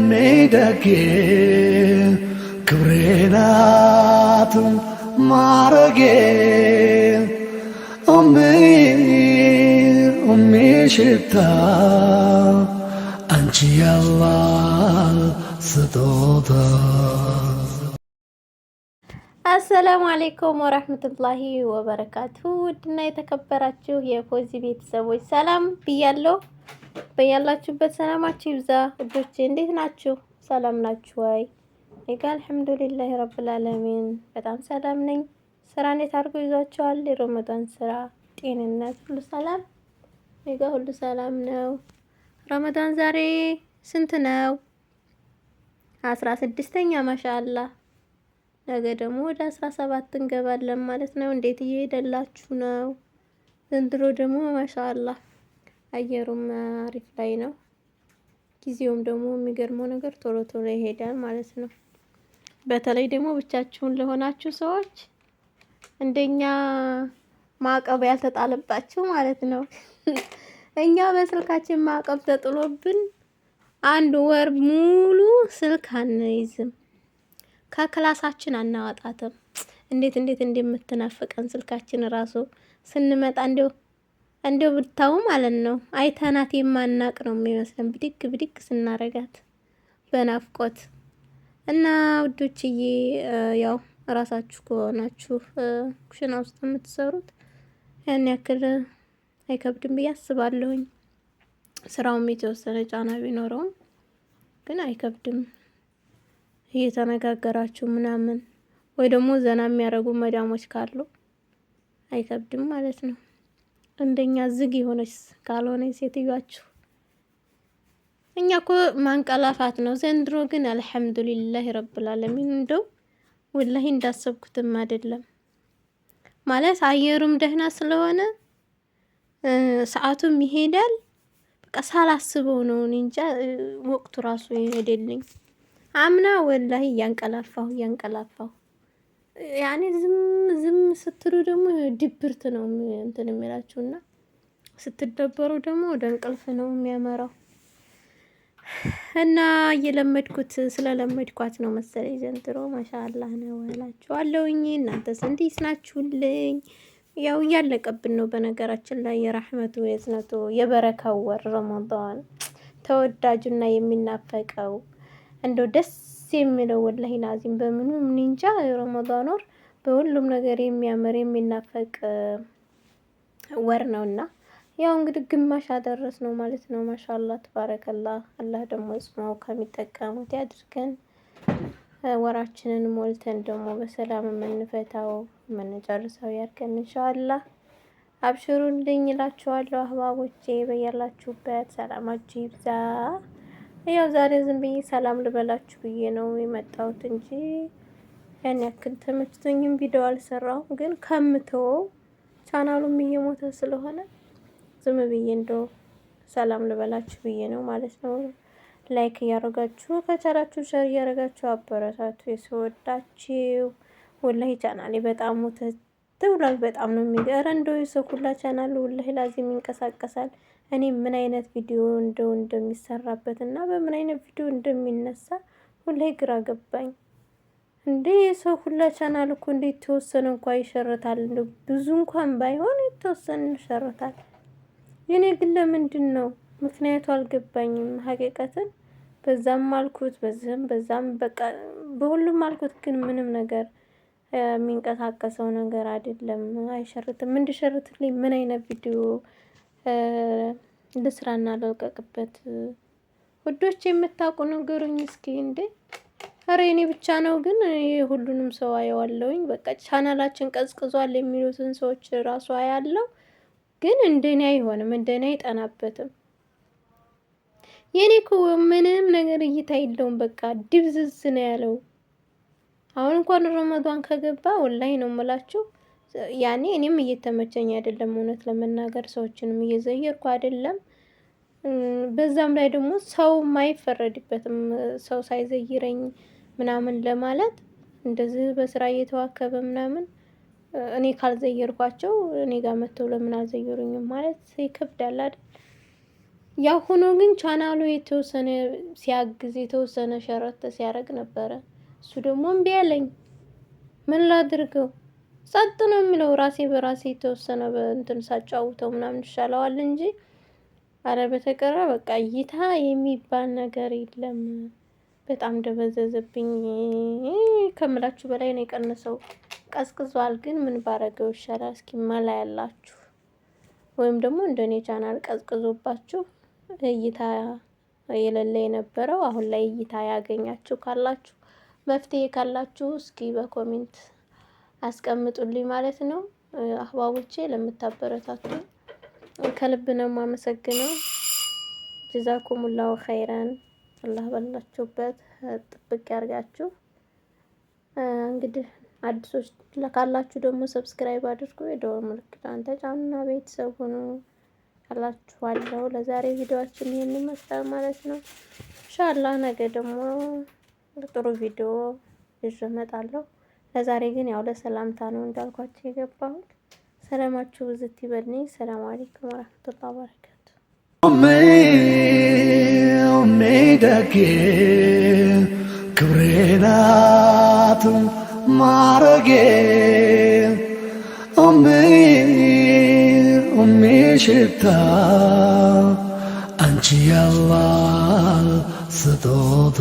ሜደጌ ክብሬናት ማረጌ ሽታ አንቺ ያላህ ስጦታ። አሰላሙ አሌይኩም ወራህመቱላሂ ወበረካቱ። ውድና የተከበራችሁ የፖዚ ቤተሰቦች ሰላም ብያለሁ። በያላችሁበት ሰላማችሁ ይብዛ። ውዶቼ እንዴት ናችሁ? ሰላም ናችሁ ወይ? እኔ ጋ አልሐምዱሊላህ ረብል ዓለሚን በጣም ሰላም ነኝ። ስራ እንዴት አድርጎ ይዟችኋል? የረመዳን ስራ፣ ጤንነት ሁሉ ሰላም? እኔ ጋ ሁሉ ሰላም ነው። ረመዳን ዛሬ ስንት ነው? 16ኛ ማሻአላህ። ነገ ደግሞ ወደ 17 እንገባለን ማለት ነው። እንዴት እየሄደላችሁ ነው? ዘንድሮ ደግሞ ማሻአላህ አየሩም አሪፍ ላይ ነው። ጊዜውም ደግሞ የሚገርመው ነገር ቶሎ ቶሎ ይሄዳል ማለት ነው። በተለይ ደግሞ ብቻችሁን ለሆናችሁ ሰዎች እንደኛ ማዕቀብ ያልተጣለባችሁ ማለት ነው። እኛ በስልካችን ማዕቀብ ተጥሎብን 1 ወር ሙሉ ስልክ አንይዝም፣ ከክላሳችን አናወጣትም። እንዴት እንደምትናፍቀን ስልካችን ራሱ ስንመጣ እንደው ብታው ማለት ነው አይተናት የማናቅ ነው የሚመስለን ብድግ ስናረጋት በናፍቆት እና ውዶችዬ፣ ያው ራሳችሁ ከሆናችሁ ኩሽና ውስጥ የምትሰሩት ያን ያክል አይከብድም ብዬ አስባለሁኝ። ስራውም የተወሰነ ጫና ቢኖረውም ግን አይከብድም። እየተነጋገራችሁ ምናምን ወይ ደግሞ ዘና የሚያደርጉ መዳሞች ካሉ አይከብድም ማለት ነው። እንደኛ ዝግ የሆነች ካልሆነ ሴትዮዋችሁ እኛ እኮ ማንቀላፋት ነው ዘንድሮ። ግን አልሐምዱሊላህ ረብል ዓለሚን እንደው ወላሂ እንዳሰብኩትም አይደለም ማለት አየሩም ደህና ስለሆነ ሰዓቱም ይሄዳል። በቃ ሳላስበው ነው እንጃ ወቅቱ ራሱ ይሄድልኝ። አምና ወላሂ እያንቀላፋሁ ያኔ ዝም ስትሉ ደግሞ ድብርት ነው እንትን የሚላችሁና ስትደበሩ ደግሞ ወደ እንቅልፍ ነው የሚያመራው። እና ስለለመድኳት ነው መሰለኝ ዘንድሮ ማሻአላህ ነው እላችኋለሁኝ። እናንተስ እንዴት ናችሁልኝ? ያው እያለቀብን ነው በነገራችን ላይ የራህመቱ የዝነቱ የበረካው ወር ረመዳን ተወዳጁና የሚናፈቀው እንደው ደስ የሚለው ወላሂ ላዚም በምኑ ምን እንጃ ረመዳን ወር በሁሉም ነገር የሚያምር የሚናፈቅ ወር ነውና ያው እንግዲህ ግማሽ አደረስ ነው ማለት ነው። ማሻአላህ ተባረከላህ። አላህ ደግሞ ጽማው ከሚጠቀሙት ያድርገን። ወራችንን ሞልተን ደግሞ በሰላም የምንፈታው የምንጨርሰው ያድርገን ኢንሻአላህ። አብሽሩልኝ እላችኋለሁ አህባቦቼ፣ በያላችሁበት ሰላማችሁ ይብዛ። ያው ዛሬ ዝም ብዬ ሰላም ልበላችሁ ብዬ ነው የመጣሁት እንጂ ያን ያክል ተመችቶኝም ቪዲዮ አልሰራሁም። ግን ከምተወው ቻናሉም እየሞተ ስለሆነ ዝም ብዬ እንደው ሰላም ልበላችሁ ብዬ ነው ማለት ነው። ላይክ እያደረጋችሁ ከቻላችሁ ሸር እያደረጋችሁ አበረታቱ። የሰወዳችሁ ወላሂ ቻናሌ በጣም ሞተ ብሏል። በጣም ነው የሚገረ እንደው የሰው ሁላ ቻናል ወላሂ ላዚም ይንቀሳቀሳል። እኔ ምን አይነት ቪዲዮ እንደሚሰራበት እና በምን አይነት ቪዲዮ እንደሚነሳ ወላሂ ግራ ገባኝ። እንዴ የሰው ሁላ ቻናል እኮ እንዴት ተወሰነ እንኳን ይሸርታል? እንደው ብዙ እንኳን ባይሆን የተወሰነ ይሸርታል። የኔ ግን ለምንድን ነው ምክንያቱ አልገባኝም። ሀቂቀትን በዛም አልኩት በዛም በቃ በሁሉም አልኩት፣ ግን ምንም ነገር የሚንቀሳቀሰው ነገር አይደለም። አይሸርትም። እንዲሸርትልኝ ምን አይነት ቪዲዮ ልስራና ልልቀቅበት? ውዶች የምታውቁ ነገሩኝ እስኪ። እንዴ ኧረ እኔ ብቻ ነው ግን ሁሉንም ሰው አየዋለሁኝ። በቃ ቻናላችን ቀዝቅዟል የሚሉትን ሰዎች ራሱ አያለው፣ ግን እንደኔ አይሆንም፣ እንደኔ አይጠናበትም። የኔ እኮ ምንም ነገር እይታ የለውም። በቃ ድብዝዝ ነው ያለው። አሁን እንኳን ረመዳን ከገባ ወላሂ ነው የምላችሁ ያኔ እኔም እየተመቸኝ አይደለም፣ እውነት ለመናገር ሰዎችንም እየዘየርኩ አይደለም። በዛም ላይ ደግሞ ሰው አይፈረድበትም። ሰው ሳይዘይረኝ ምናምን ለማለት እንደዚህ በስራ እየተዋከበ ምናምን እኔ ካልዘየርኳቸው እኔ ጋር መተው ለምን አልዘየሩኝም ማለት ይከብዳል አይደል? ያው ሆኖ ግን ቻናሉ የተወሰነ ሲያግዝ የተወሰነ ሸረት ሲያደርግ ነበረ። እሱ ደግሞ እምቢ አለኝ። ምን ላድርገው? ጸጥ ነው የሚለው። ራሴ በራሴ የተወሰነ በእንትን ሳጫውተው ምናምን ይሻለዋል እንጂ አረ በተቀረ በቃ እይታ የሚባል ነገር የለም። በጣም ደበዘዘብኝ ከምላችሁ በላይ ነው የቀነሰው። ቀዝቅዟል። ግን ምን ባረገው ይሻላል? እስኪ መላ ያላችሁ ወይም ደግሞ እንደኔ ቻናል ቀዝቅዞባችሁ እይታ የሌለ የነበረው አሁን ላይ እይታ ያገኛችሁ ካላችሁ መፍትሄ ካላችሁ እስኪ በኮሜንት አስቀምጡልኝ ማለት ነው። አህባቦቼ ለምታበረታቱ ከልብ ነው የማመሰግነው። ጀዛኩሙላሁ ኸይራን። አላህ ባላችሁበት ጥብቅ ያርጋችሁ። እንግዲህ አዲሶች ካላችሁ ደግሞ ሰብስክራይብ አድርጉ፣ የደወል ምልክቱን ተጫኑና ቤተሰብ ሁኑ እላችኋለሁ። ለዛሬ ቪዲዮአችን ይሄን ይመስላል ማለት ነው። ኢንሻአላህ ነገ ደግሞ ጥሩ ቪዲዮ ይዤ እመጣለሁ። ለዛሬ ግን ያው ለሰላምታ ነው እንዳልኳችሁ የገባሁት። ሰላማችሁ ብዝት ይበልኝ። ሰላም አለይኩም ወራህመቱላሂ ወበረካቱ። ደጌ ክብሬ ናት ማረጌ ሽታ አንቺ ያላህ ስጦታ